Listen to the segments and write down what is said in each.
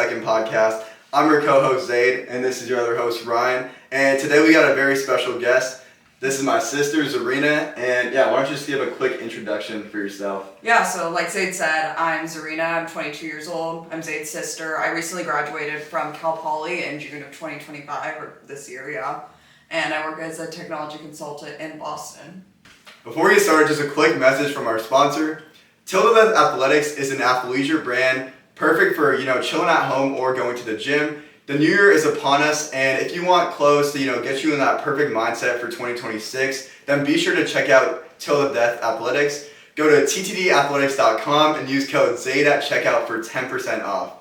Second podcast. I'm your co-host Zaid, and this is your other host Ryan. And today we got a very special guest. This is my sister Zarina, and why don't you just give a quick introduction for yourself? Yeah, so like Zaid said, I'm Zarina, I'm 22 years old, I'm Zaid's sister. I recently graduated from Cal Poly in June of 2025, or this year, and I work as a technology consultant in Boston. Before we get started, just a quick message from our sponsor. Till the Death Athletics is an athleisure brand perfect for, chilling at home or going to the gym. The new year is upon us, and if you want clothes to, get you in that perfect mindset for 2026, then be sure to check out Till the Death Athletics. Go to ttdathletics.com and use code ZAID at checkout for 10% off.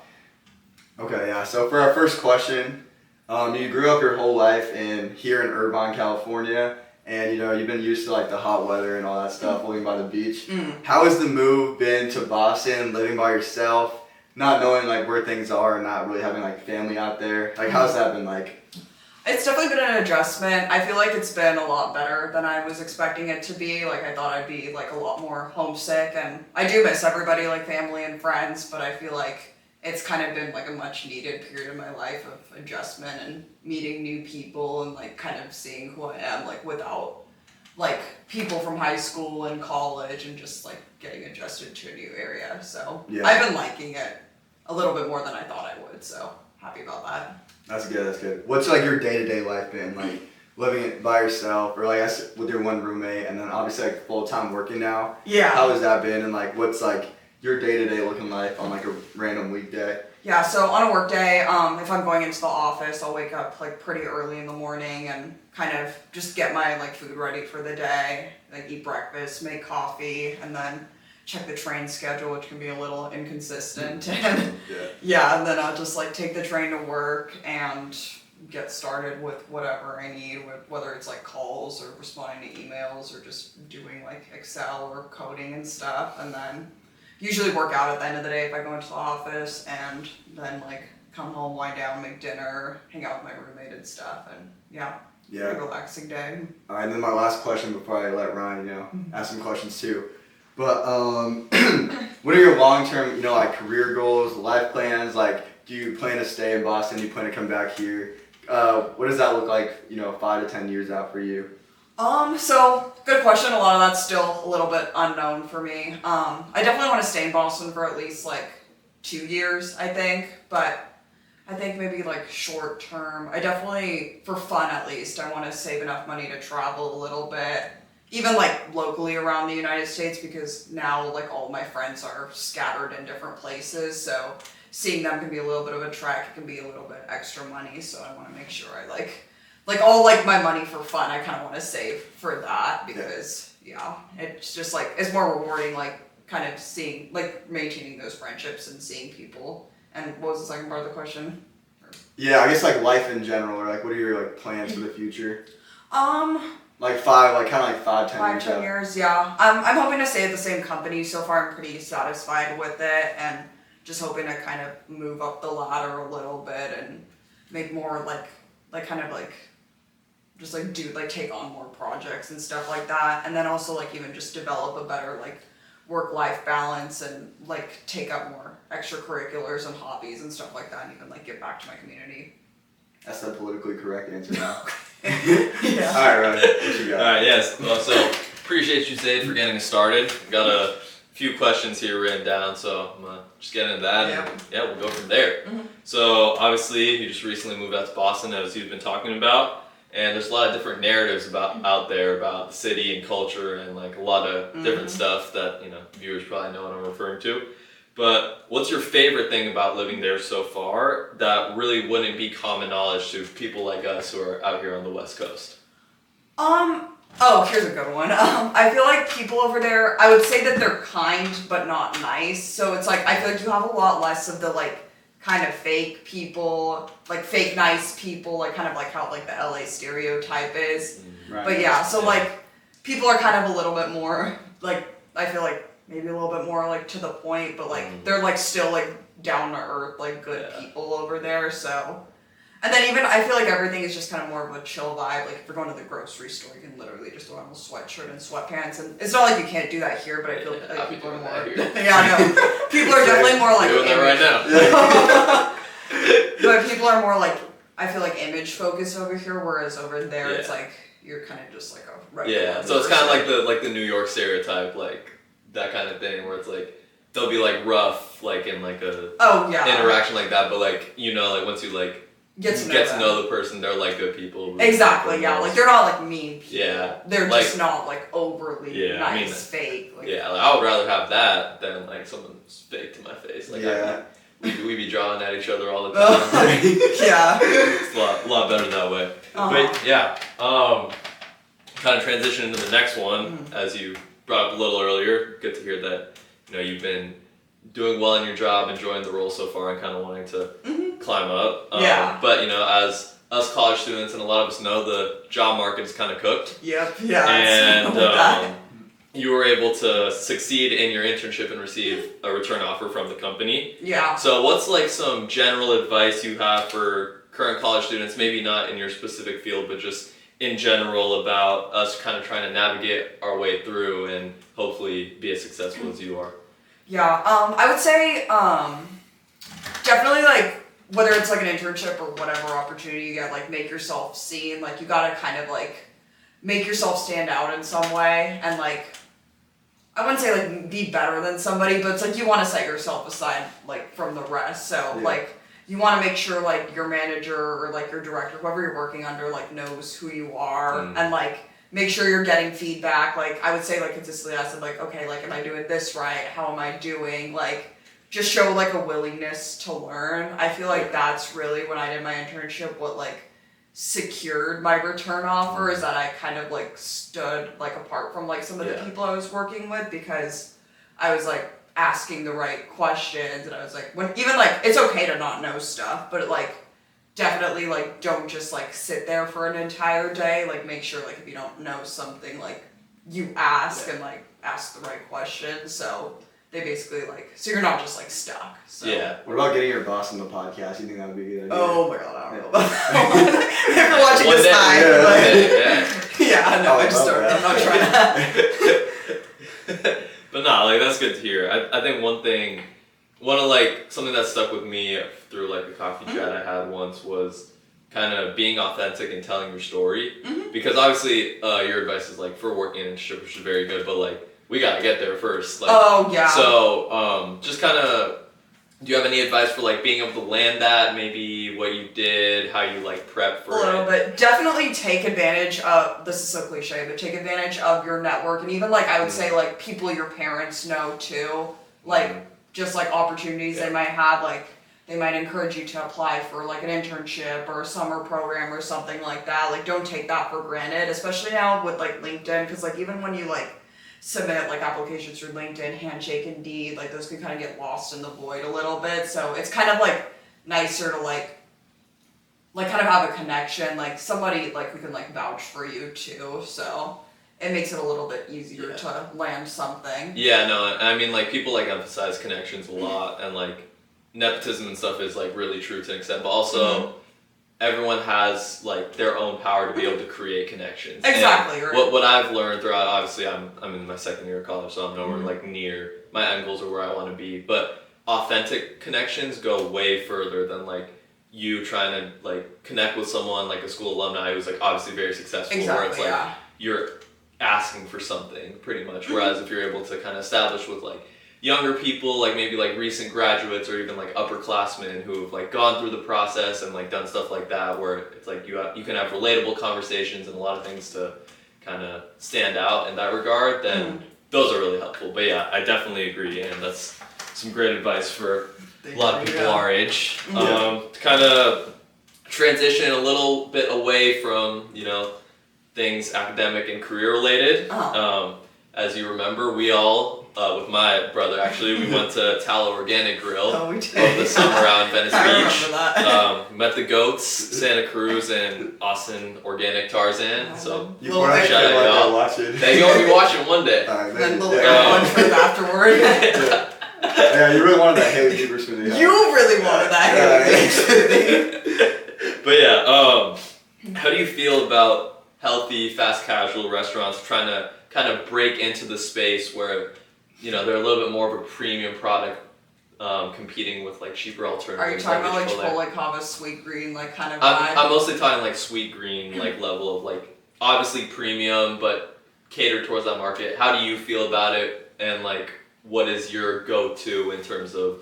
Okay, so for our first question, you grew up your whole life here in Irvine, California, and you've been used to like the hot weather and all that stuff, living by the beach. How has the move been to Boston, living by yourself? Not knowing like where things are and not really having like family out there. Like how's that been like? It's definitely been an adjustment. I feel like it's been a lot better than I was expecting it to be. Like I thought I'd be like a lot more homesick, and I do miss everybody, like family and friends, but I feel like it's kind of been like a much needed period of my life of adjustment and meeting new people and like kind of seeing who I am like without like people from high school and college and just like getting adjusted to a new area. So I've been liking it a little bit more than I thought I would, so happy about that. That's good. What's like your day-to-day life been like, living it by yourself, or like with your one roommate, and then obviously like full-time working now? Yeah. How has that been, and like what's like your day-to-day looking like on like a random weekday? Yeah, so on a work day, if I'm going into the office, I'll wake up like pretty early in the morning and kind of just get my like food ready for the day, like eat breakfast, make coffee, and then check the train schedule, which can be a little inconsistent. And and then I'll just like take the train to work and get started with whatever I need, whether it's like calls or responding to emails or just doing like Excel or coding and stuff. And then usually work out at the end of the day if I go into the office, and then like come home, wind down, make dinner, hang out with my roommate and stuff. And pretty relaxing day. All right, and then my last question before I let Ryan, ask some questions too. But what are your long-term, like career goals, life plans? Like, do you plan to stay in Boston? Do you plan to come back here? What does that look like, 5 to 10 years out for you? So good question. A lot of that's still a little bit unknown for me. I definitely want to stay in Boston for at least like 2 years, I think, but I think maybe like short term, I definitely, for fun at least, I want to save enough money to travel a little bit. Even like locally around the United States, because now like all my friends are scattered in different places, so seeing them can be a little bit of a trek. It can be a little bit extra money, so I want to make sure I like all like my money for fun. I kind of want to save for that because it's just like it's more rewarding, like kind of seeing like maintaining those friendships and seeing people. And what was the second part of the question? Yeah, I guess like life in general, or like what are your like plans for the future? Like 5, 10 years. Yeah. I'm hoping to stay at the same company. So far, I'm pretty satisfied with it, and just hoping to kind of move up the ladder a little bit and make more take on more projects and stuff like that, and then also like even just develop a better like work-life balance and like take up more extracurriculars and hobbies and stuff like that, and even like give back to my community. That's the politically correct answer now. Yeah. All right, Ryan, what you got? All right, yes. Well, so appreciate you, Zaid, for getting us started. Got a few questions here written down, so I'm gonna just get into that, and we'll go from there. So obviously, you just recently moved out to Boston, as you've been talking about, and there's a lot of different narratives out there about the city and culture, and like a lot of different stuff that viewers probably know what I'm referring to. But what's your favorite thing about living there so far that really wouldn't be common knowledge to people like us who are out here on the West Coast? Here's a good one. I feel like people over there, I would say that they're kind but not nice. So it's like, I feel like you have a lot less of the like kind of fake people, like fake nice people, like kind of like how like the LA stereotype is. Right. But so like people are kind of a little bit more like, I feel like maybe a little bit more like to the point, but like they're like still like down to earth, like good people over there. So, and then even I feel like everything is just kind of more of a chill vibe. Like if you're going to the grocery store, you can literally just throw on a sweatshirt and sweatpants, and it's not like you can't do that here, but I feel like people are more. People are definitely more like. Doing that right now. But people are more like, I feel like image focused over here, whereas over there it's like you're kind of just like a regular. Yeah, so it's kind of like the New York stereotype, like that kind of thing, where it's like they'll be like rough, like in like a interaction like that, but like like once you like get to know the person, they're like good people. Exactly, yeah. Like they're not like mean people. Yeah, they're just not like overly nice, fake. Like, like I would rather have that than like someone's fake to my face. Like we be drawing at each other all the time. Yeah, it's a lot better that way. But yeah, kind of transition into the next one, as you brought up a little earlier. Good to hear that you've been doing well in your job, enjoying the role so far, and kind of wanting to climb up. But as us college students, and a lot of us know, the job market is kind of cooked. Yep. Yeah. And you were able to succeed in your internship and receive a return offer from the company. Yeah. So what's like some general advice you have for current college students, maybe not in your specific field, but just in general, about us kind of trying to navigate our way through and hopefully be as successful as you are? Yeah, I would say definitely like whether it's like an internship or whatever opportunity you get, like make yourself seen. Like you gotta kind of like make yourself stand out in some way, and like I wouldn't say like be better than somebody, but it's like you want to set yourself aside like from the rest. So like you want to make sure like your manager or like your director, whoever you're working under, like knows who you are, and like make sure you're getting feedback. Like I would say like consistently ask them like, okay, like am I doing this right? How am I doing? Like just show like a willingness to learn. I feel like that's really when I did my internship what like secured my return offer, is that I kind of like stood like apart from like some of the people I was working with, because I was like asking the right questions, and I was like, when even like it's okay to not know stuff, but like definitely like don't just like sit there for an entire day. Like make sure like if you don't know something, like you ask and like ask the right questions. So they basically like, so you're not just like stuck. So. Yeah. What about getting your boss on the podcast? You think that would be a good idea? Oh my god, I don't know about that one. If you're watching this live, no, I just started. I'm not trying to. But no, like that's good to hear. I think something that stuck with me through like a coffee chat I had once was kind of being authentic and telling your story. Because obviously your advice is like for working in an internship, which is very good, but like we gotta get there first. Like, so just kind of, do you have any advice for like being able to land that? Maybe what you did, how you like prep for it? A little bit. Definitely take advantage of, this is so cliche, but take advantage of your network, and even like I would say like people your parents know too. Like just like opportunities they might have, like they might encourage you to apply for like an internship or a summer program or something like that. Like don't take that for granted, especially now with like LinkedIn, because like even when you like submit like applications through LinkedIn, Handshake, Indeed, like those can kind of get lost in the void a little bit. So it's kind of like nicer to like kind of have a connection, like somebody like who can like vouch for you too. So it makes it a little bit easier to land something. Yeah, no, I mean like people like emphasize connections a lot, and like nepotism and stuff is like really true to an extent, but also everyone has like their own power to be able to create connections. Exactly. Right. What I've learned throughout, obviously I'm in my second year of college, so I'm nowhere like near my end goals or where I want to be, but authentic connections go way further than like you trying to like connect with someone like a school alumni who's like obviously very successful, where it's like you're asking for something pretty much, whereas if you're able to kind of establish with like younger people, like maybe like recent graduates or even like upperclassmen who have like gone through the process and like done stuff like that, where it's like you can have relatable conversations and a lot of things to kind of stand out in that regard, then those are really helpful. But yeah, I definitely agree, and that's some great advice for a lot of people our age. To kind of transition a little bit away from things academic and career related. As you remember, we all, with my brother actually, we went to Tallow Organic Grill over the summer out in Venice Beach. I remember that. Met the goats, Santa Cruz, and Austin Organic Tarzan. So you shout out y'all. Watching. You're gonna be watching one day. Then little lunch with afterward. Yeah, you really wanted that Haley Bieber smoothie. You really wanted that Haley Bieber smoothie. But yeah, how do you feel about healthy, fast casual restaurants trying to kind of break into the space where they're a little bit more of a premium product competing with like cheaper alternatives. Are you talking about like Chipotle Cava sweet green like kind of vibe? I'm mostly talking like sweet green like level of like obviously premium but catered towards that market. How do you feel about it, and like what is your go-to in terms of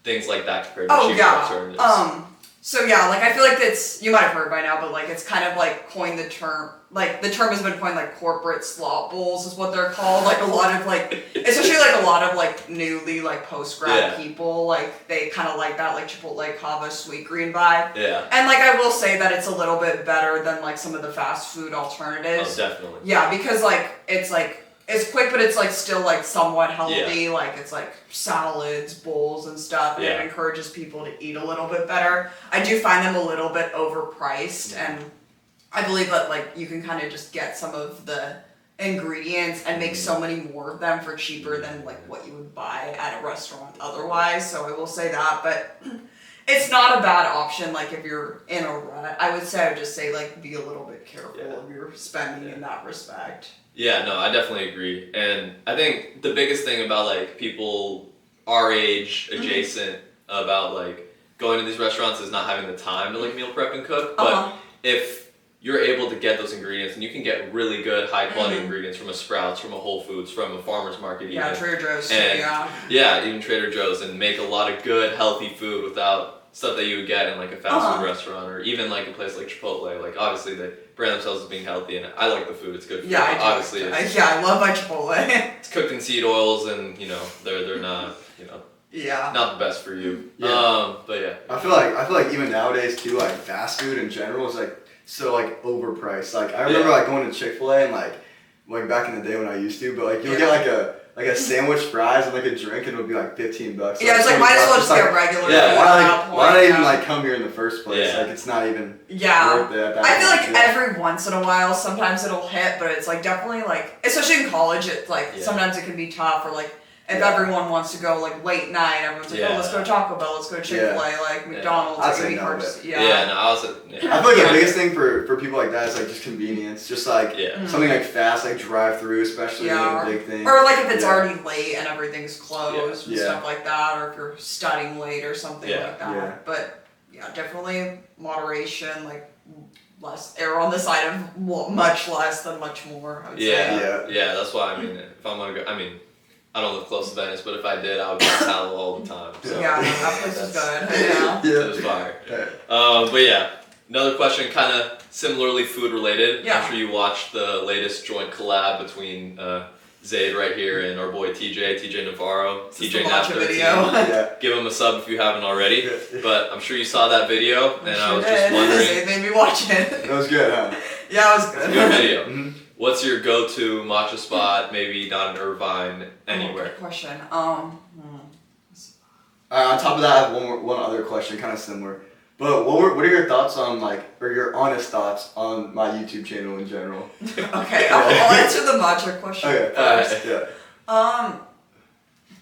things like that compared to cheaper alternatives? So yeah, like I feel like it's, you might have heard by now, but like it's kind of like coined the term, like the term has been coined like corporate slot bowls is what they're called. Like a lot of like, especially like a lot of like newly like post-grad people, like they kind of like that like Chipotle Cava sweet green vibe. Yeah. And like I will say that it's a little bit better than like some of the fast food alternatives. Oh, definitely. Yeah, because like it's quick, but it's like still like somewhat healthy. Yeah. Like it's like salads, bowls, and stuff. And it encourages people to eat a little bit better. I do find them a little bit overpriced, and I believe that like you can kind of just get some of the ingredients and make so many more of them for cheaper than like what you would buy at a restaurant otherwise. So I will say that, but it's not a bad option. Like if you're in a rut, I would just say like be a little bit careful of your spending in that respect. Yeah, no, I definitely agree. And I think the biggest thing about like people our age adjacent about like going to these restaurants is not having the time to like meal prep and cook. But if you're able to get those ingredients, and you can get really good high quality ingredients from a Sprouts, from a Whole Foods, from a farmer's market even. Yeah, Trader Joe's too, Yeah, even Trader Joe's, and make a lot of good healthy food without stuff that you would get in like a fast food restaurant, or even like a place like Chipotle. Like obviously they brand themselves as being healthy, and I like the food. It's good food. Yeah, obviously. I love my Chipotle. It's cooked in seed oils, and you know they're not not the best for you. Yeah. But yeah. I feel like even nowadays too, like fast food in general is like so like overpriced. Like I remember like going to Chick-fil-A and like back in the day when I used to, but like you'll get like a sandwich, fries, and like a drink, and it would be like $15. Yeah, it's like might as well just get regular. Yeah. Why not even like come here in the first place? Yeah. Like it's not even worth it at that I feel point. like every once in a while, sometimes it'll hit, but it's like definitely like, especially in college, it's like sometimes it can be tough, or like if everyone wants to go like late night, everyone's like, oh, let's go to Taco Bell, let's go to Chick-fil-A, like McDonald's. I'd it's say gonna be hard no, to, I feel like the biggest thing for people like that is like just convenience, just like something like fast, like drive-through, especially a big thing. Or like if it's already late and everything's closed and stuff like that, or if you're studying late or something like that. Yeah. But yeah, definitely moderation, like less, err on the side of much less than much more. I would say. Yeah. That's why I mean, if I'm gonna go, I mean, I don't live close to Venice, but if I did, I would go to Tallow all the time. So. Yeah, that place is good. It was fire. But yeah, another question, kind of similarly food related. Yeah. I'm sure you watched the latest joint collab between Zaid right here and our boy TJ Navarro. TJ Nap 13. Video. Give him a sub if you haven't already. But I'm sure you saw that video, and I was just wondering. wondering. They made me watch it. That was good, huh? Yeah, it was good. It's a good video. What's your go-to matcha spot? Maybe not in Irvine, anywhere. Good question. On top of that, I have one other question, kind of similar. But what are your thoughts on or your honest thoughts on my YouTube channel in general? Okay, I'll answer the matcha question first. I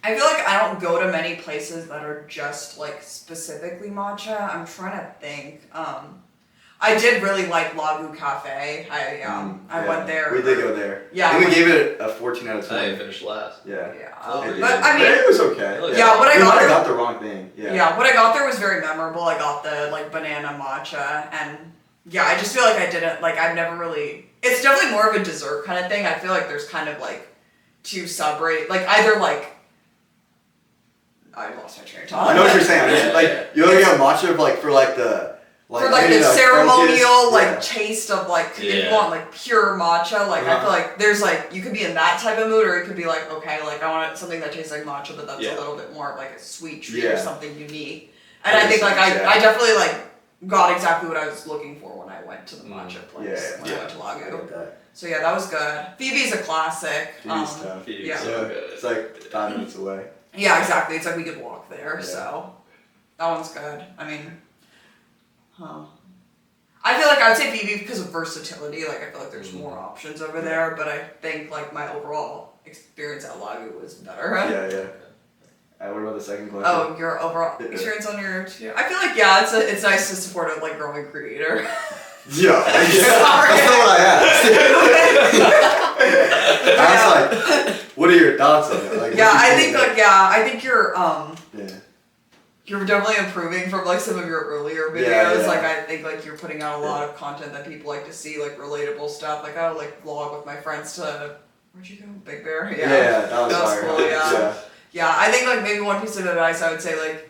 feel like I don't go to many places that are just like specifically matcha. I'm trying to think. I did really like Lagu Cafe. I went there. We did go there. Yeah. I think we gave it a 14 out of 10. I didn't finish last. Yeah. But I mean, it was okay. Yeah, what I got there. Got the wrong thing. Yeah. What I got there was very memorable. I got the banana matcha, and I just feel like I didn't I've never really. It's definitely more of a dessert kind of thing. I feel like there's kind of two sub-rate, either I lost my train of thought. I know what you're saying. You only get matcha for the. For the ceremonial taste of if you want pure matcha, I feel like there's you could be in that type of mood, or it could be okay, I want something that tastes like matcha, but that's a little bit more of a sweet treat or something unique. And I think I definitely got exactly what I was looking for when I went to the matcha place when I went to Lagu. So that was good. Phoebe's a classic. Phoebe's tough. So good. It's 5 minutes away. Yeah, exactly. It's we could walk there, so that one's good. I mean. I feel I would say Phoebe because of versatility. I feel there's more options over there, but I think my overall experience at Lagu was better. Yeah. What about the second question? Oh, your overall experience on your. I feel it's nice to support a growing creator. Yeah. Sorry. That's not what I asked. I was what are your thoughts on it? I think you're you're definitely improving from like some of your earlier videos. Yeah. Like I think like you're putting out a lot of content that people like to see, like relatable stuff. Like I would like vlog with my friends to where'd you go? Big Bear? Yeah, that was fire. cool, yeah. I think like maybe one piece of advice I would say like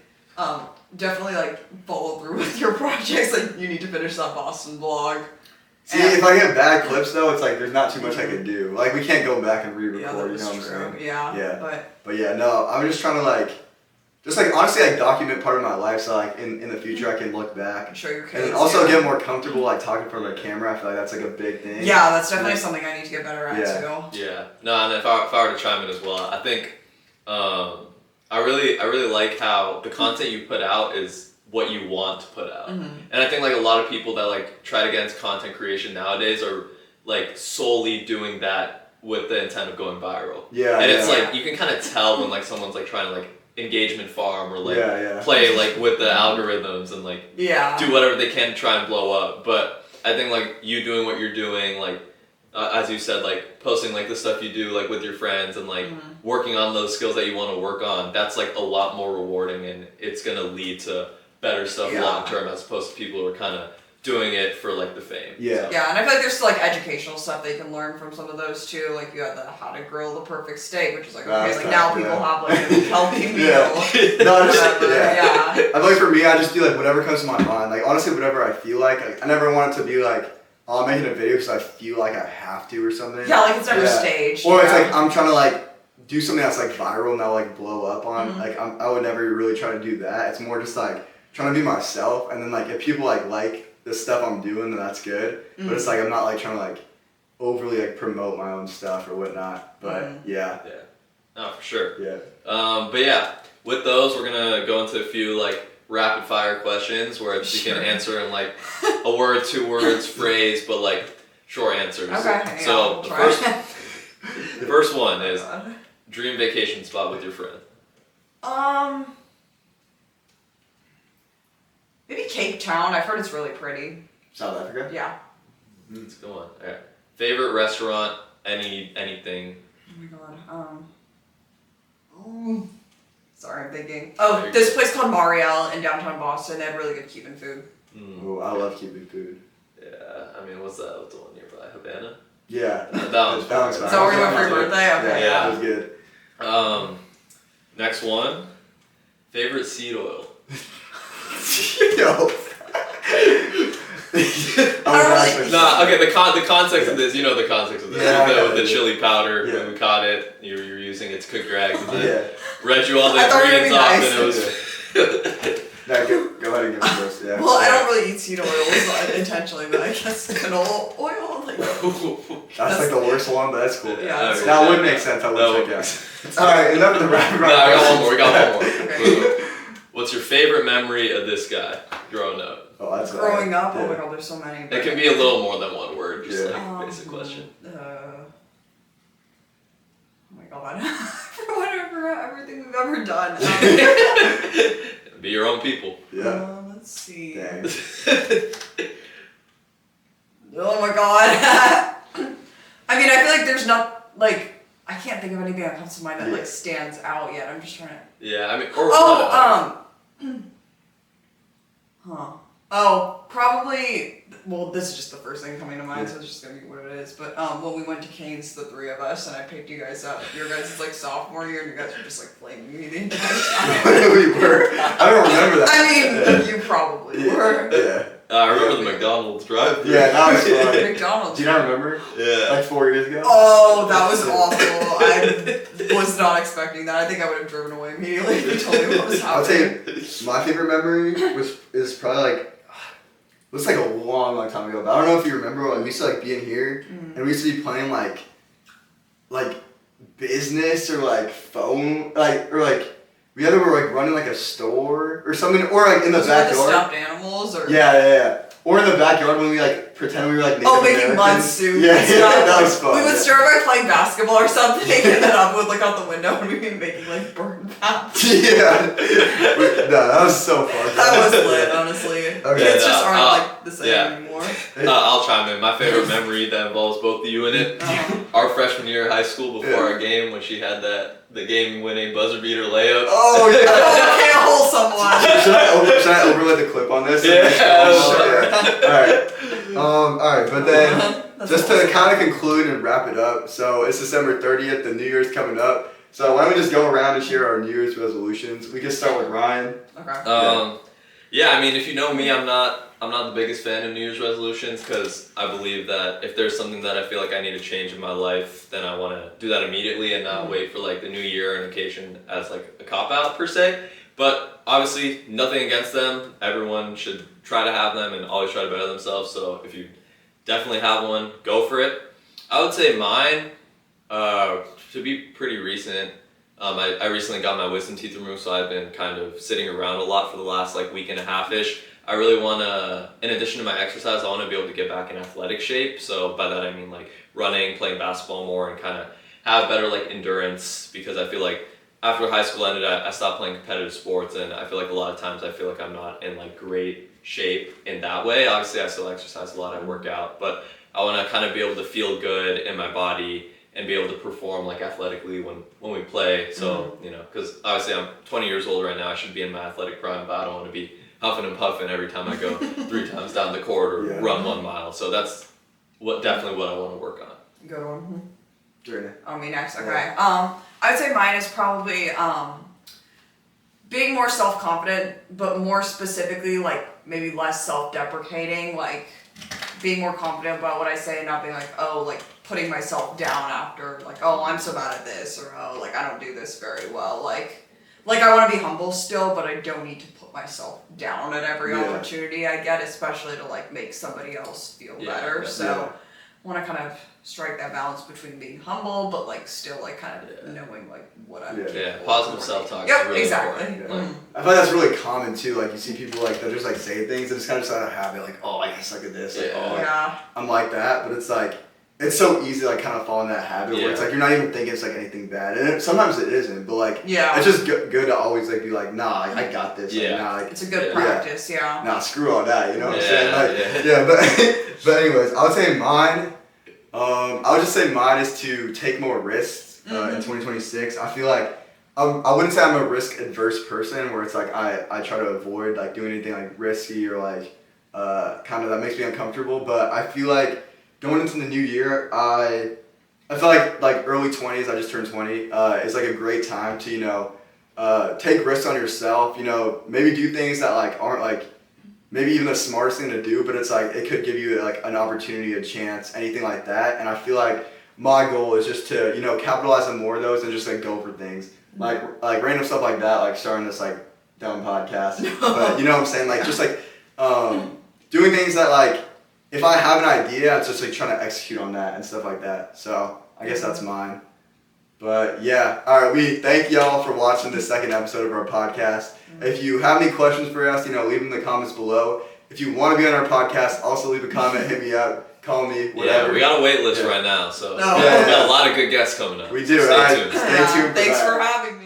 definitely like follow through with your projects. Like you need to finish that Boston vlog. See, if I get bad clips though, it's like there's not too much I can do. Like we can't go back and re-record, Yeah, you know what I'm true. saying? Yeah. But yeah, no, I'm just trying to like, just like honestly like document part of my life so like in the future I can look back. And show your kids. And then also get more comfortable like talking in front of a camera. I feel like that's like a big thing. Yeah, that's definitely something I need to get better at too. Yeah. No, and if I were to chime in as well, I think I really like how the content you put out is what you want to put out. Mm-hmm. And I think like a lot of people that like try to get into content creation nowadays are like solely doing that with the intent of going viral. Yeah. And it's like you can kind of tell when like someone's like trying to like engagement farm or like Yeah. play like with the algorithms and like do whatever they can to try and blow up. But I think like you doing what you're doing, like as you said, like posting like the stuff you do like with your friends and like working on those skills that you want to work on, that's like a lot more rewarding and it's gonna lead to better stuff long term as opposed to people who are kind of doing it for like the fame. Yeah. So. Yeah, and I feel like there's like educational stuff they can learn from some of those too. Like you had the how to grill the perfect steak, which is like okay, like now people have like a healthy meal. No, just yeah. I feel like for me, I just do like whatever comes to my mind. Like honestly, whatever I feel like. I never want it to be like, oh, I'm making a video because I feel like I have to or something. Yeah, like it's never staged. Or it's like I'm trying to like do something that's like viral and that'll like blow up on. Like I would never really try to do that. It's more just like trying to be myself, and then like if people like the stuff I'm doing, then that's good. But it's like I'm not like trying to like overly like promote my own stuff or whatnot. But yeah. No, for sure. Yeah. But yeah, with those we're gonna go into a few like rapid fire questions where you can answer in like a word, 2 words, phrase, but like short answers. Okay. So the first one is dream vacation spot with your friend. Maybe Cape Town. I've heard it's really pretty. South Africa? Yeah. Let's go on. Alright. Favorite restaurant, anything. Oh my god. Sorry, I'm thinking. Oh, this place called Marielle in downtown Boston. They had really good Cuban food. Oh, I love Cuban food. Yeah, I mean, what's that? What's the one nearby? Havana? Yeah. That was fun. Is that where you went for your birthday? Okay. Yeah, it was good. Next one. Favorite seed oil. Yo. Okay, the context of this, you know the context of this. With the chili powder, when we caught it, you were using it to cook your eggs, and then read you all the ingredients off, and it was... No, go ahead and give it first, yeah. Well, I don't really eat seed oils intentionally, but I guess canola oil, like... That's like the worst one, but that's cool. Yeah, that would make sense, I would check out. Alright, enough of the rapid fire. No, we got one more. Okay. What's your favorite memory of this guy growing up? Oh, that's growing up? Oh my god, there's so many. It can be a little more than one word, just like basic question. Oh my god. I forgot everything we've ever done. Be your own people. Yeah. Let's see. Dang. Oh my god. I mean, I feel like there's not, like, I can't think of anything that comes to mind that, like, stands out yet. I'm just trying to... Yeah, I mean... probably... Well, this is just the first thing coming to mind, so it's just gonna be what it is. But when we went to Canes, the 3 of us, and I picked you guys up, your guys' like sophomore year, and you guys were just like flaming me the entire time. We were. I don't remember that. I mean, you probably were. Yeah. I remember the McDonald's drive-thru. Yeah, that was fun. McDonald's. Do you not remember? Yeah. Like 4 years ago? Oh, that was awful. I was not expecting that. I think I would have driven away immediately if you told me what was happening. I'll tell you, my favorite memory is probably like, it was like a long time ago, but I don't know if you remember, like, we used to like be in here, and we used to be playing like business or like phone, or we either were like running like a store or something, or like in the backyard. With the stuffed animals or? Yeah. Or in the backyard when we like pretend we were like Native making mud Americans. soup Yeah, and stuff. that was fun. We would start by playing basketball or something, and then I would look out the window and we'd be making like burn pans. Yeah. That was so fun. That was lit, honestly. Okay. Kids just aren't like the same anymore. I'll chime in. My favorite memory that involves both of you in it. Our freshman year of high school, before our game, when she had the game-winning buzzer beater layup. Oh yeah. Oh, can't hold someone. Should I overlay the clip on this? Yeah. Sure. Alright, but then just to kind of conclude and wrap it up. So it's December 30th. The New Year's coming up. So why don't we just go around and share our New Year's resolutions? We can start with Ryan. Okay. Yeah, I mean, if you know me, I'm not the biggest fan of New Year's resolutions because I believe that if there's something that I feel like I need to change in my life, then I want to do that immediately and not wait for like the new year and occasion as like a cop-out per se. But obviously, nothing against them. Everyone should try to have them and always try to better themselves. So if you definitely have one, go for it. I would say mine, to be pretty recent, I recently got my wisdom teeth removed, so I've been kind of sitting around a lot for the last like week and a half-ish. I really want to, in addition to my exercise, I want to be able to get back in athletic shape. So by that I mean like running, playing basketball more, and kind of have better like endurance, because I feel like after high school ended, I stopped playing competitive sports, and I feel like a lot of times I feel like I'm not in like great shape in that way. Obviously I still exercise a lot, I work out, but I want to kind of be able to feel good in my body and be able to perform like athletically when we play. So, you know, because obviously I'm 20 years old right now, I should be in my athletic prime, but I don't want to be huffing and puffing every time I go 3 times down the court or run 1 mile. So that's definitely what I want to work on. Good one. Zarina. Oh, me next. Okay. I'd say mine is probably being more self-confident, but more specifically, like maybe less self-deprecating, like being more confident about what I say and not being like, oh, like putting myself down after, like, oh, I'm so bad at this, or oh, like I don't do this very well. Like I want to be humble still, but I don't need to put myself down at every opportunity I get, especially to like make somebody else feel better. So I want to kind of strike that balance between being humble, but like still like kind of knowing like what I'm doing. Yeah, positive self-talk Yep, is really exactly. important. I feel like that's really common too. Like you see people like they'll just like say things and it's kind of just out of habit. Like, oh, I suck at this. Like, oh, like, I'm like that. But it's like it's so easy to like kind of fall in that habit where it's like you're not even thinking it's like anything bad, and sometimes it isn't. But like it's just good to always like be like, nah, I got this. Like, nah, like, it's a good practice. Nah, screw all that. You know what I'm saying? Like, but anyways, I would say mine. I would just say mine is to take more risks in 2026. I feel like I wouldn't say I'm a risk adverse person where it's like I try to avoid like doing anything like risky or like kind of that makes me uncomfortable. But I feel like going into the new year, I feel like early 20s, I just turned 20, is like a great time to take risks on yourself. Maybe do things that like aren't like maybe even the smartest thing to do, but it's like it could give you like an opportunity, a chance, anything like that. And I feel like my goal is just to capitalize on more of those and just like go for things like random stuff like that, like starting this like dumb podcast. But you know what I'm saying, like just like doing things that like if I have an idea, it's just like trying to execute on that and stuff like that. So I guess that's mine. But yeah, all right, we thank y'all for watching the second episode of our podcast. If you have any questions for us, leave them in the comments below. If you want to be on our podcast, also leave a comment, hit me up, call me, whatever. Yeah, we got a wait list right now, so we got a lot of good guests coming up. We do, Stay tuned. Stay tuned. Thanks for having me.